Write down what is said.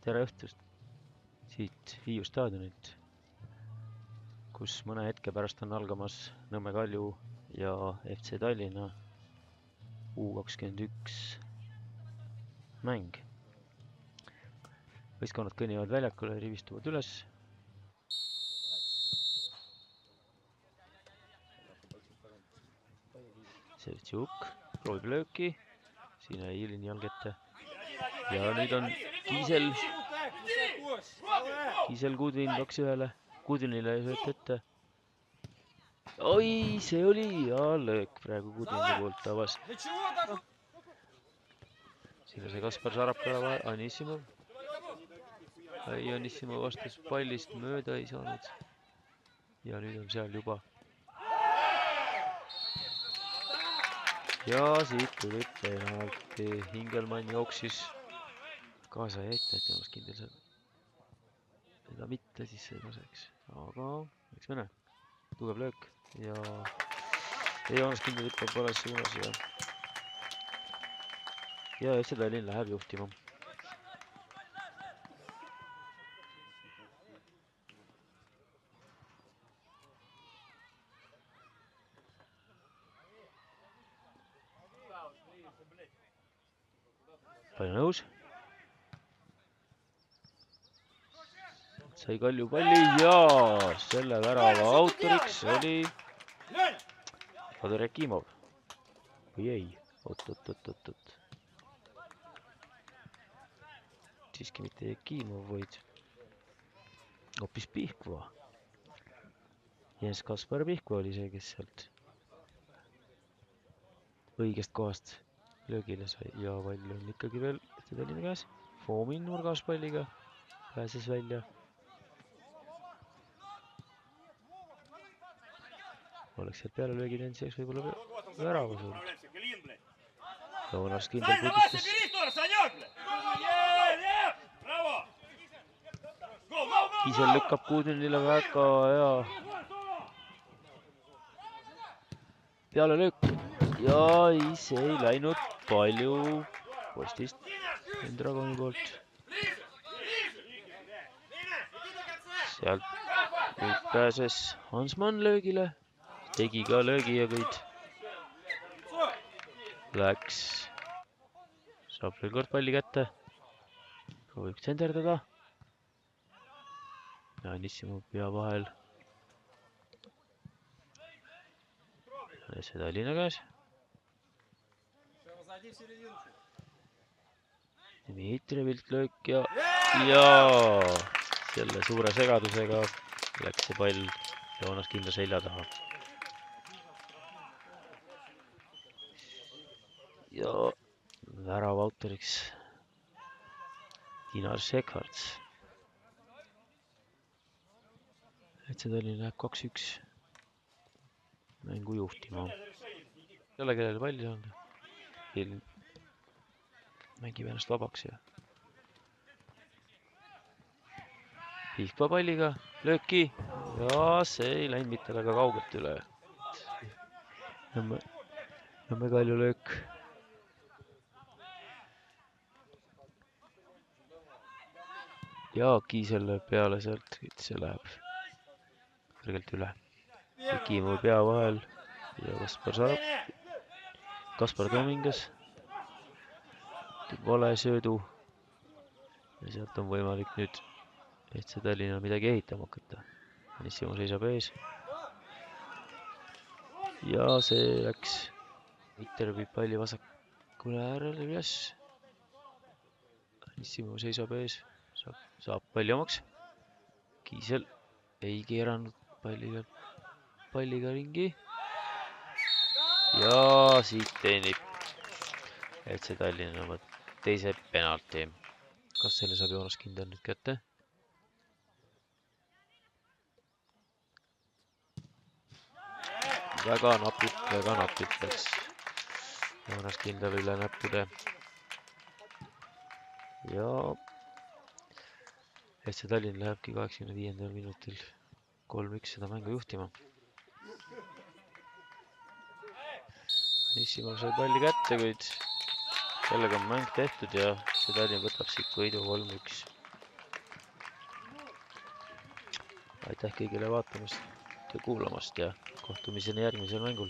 tere õhtust siit Hiiu staadionilt, kus mõne hetke pärast on algamas Nõmme Kalju ja FC Tallinna U21 mäng. Võistkonnad kõnnivad väljakule, rivistuvad üles. Sevtšuk proovib lööki, siin jäi Ilin jalg ette. Ja nüüd on Kiisel Kudvin 2-1. Kudvinile sööt ette. Oi, see oli ja löök praegu Kudvini poolt avas. Siin on see Kaspar Sarapka Anissimov. Anissimov vastas pallist mööda ei saanud. Ja nüüd on seal juba. Ja siit tuli penalti. Hingelmann jooksis kaasa ja ette, et Joonas Kindel seal. Seda mitte, siis see laseks. Aga eks mene. Tugev löök ja Joonas Kindel hüppab vales suunas ja FC Tallinn läheb juhtima. Palju nõus. Sai Kalju palli ja selle värava autoriks oli Kadri Jakimov. Või ei? Oot. Siiski mitte Jakimov, vaid hoopis Pihkva. Jens Kaspar Pihkva oli see, kes sealt õigest kohast löögile sai ja pall on ikkagi veel Tallinna käes. Foomin nurgas palliga pääses välja. Oleks sealt peale löögi teinud, see võib-olla värava suurt. Joonas Kindel pudistas. Kiisel lükkab Kudvinile väga hea peale löök. Ja see ei läinud palju postist Dragoni poolt. Sealt nüüd pääses Hansmann löögile. Tegi ka löögi ja kuid läks. Saab veel kord palli kätte. Proovib tsenderdada. Ja Anissimov pea vahel. See Tallinna käes. Dmitrijevilt löök ja selle suure segadusega läks see pall Joonas Kindla selja taha. Ja värava autoriks Dinar Šekarts. Et see Tallinna läheb 2-1 mängu juhtima. Jälle kellele palli saanud. Mängib ennast vabaks ja Pihkva palliga lööki ja see ei läinud mitte väga kaugelt üle. Nõmme Kalju löök. Ja Kiisel peale sealt, see läheb kõrgelt üle. Jakimov pea vahel ja Kaspar Tomingas teeb vale söödu ja sealt on võimalik nüüd FC Tallinna midagi ehitama hakata. Anissimov seisab ees ja see läks. Mitter viib palli vasakule äärele üles. Anissimov seisab ees, saab palli omaks. Kiisel ei keeranud palliga ringi. Ja siit teenib FC Tallinna oma teise penalti. Kas selle saab Joonas Kindel nüüd kätte? Väga napilt läks Joonas Kindel üle näppude. Ja FC Tallinn lähebki 85. minutil 3-1 seda mängu juhtima. Anissimov sai palli kätte, kuid sellega on mäng tehtud ja FC Tallinn võtab siit võidu 3-1. aitäh kõigile vaatamast ja kuulamast ja kohtumiseni järgmisel mängul.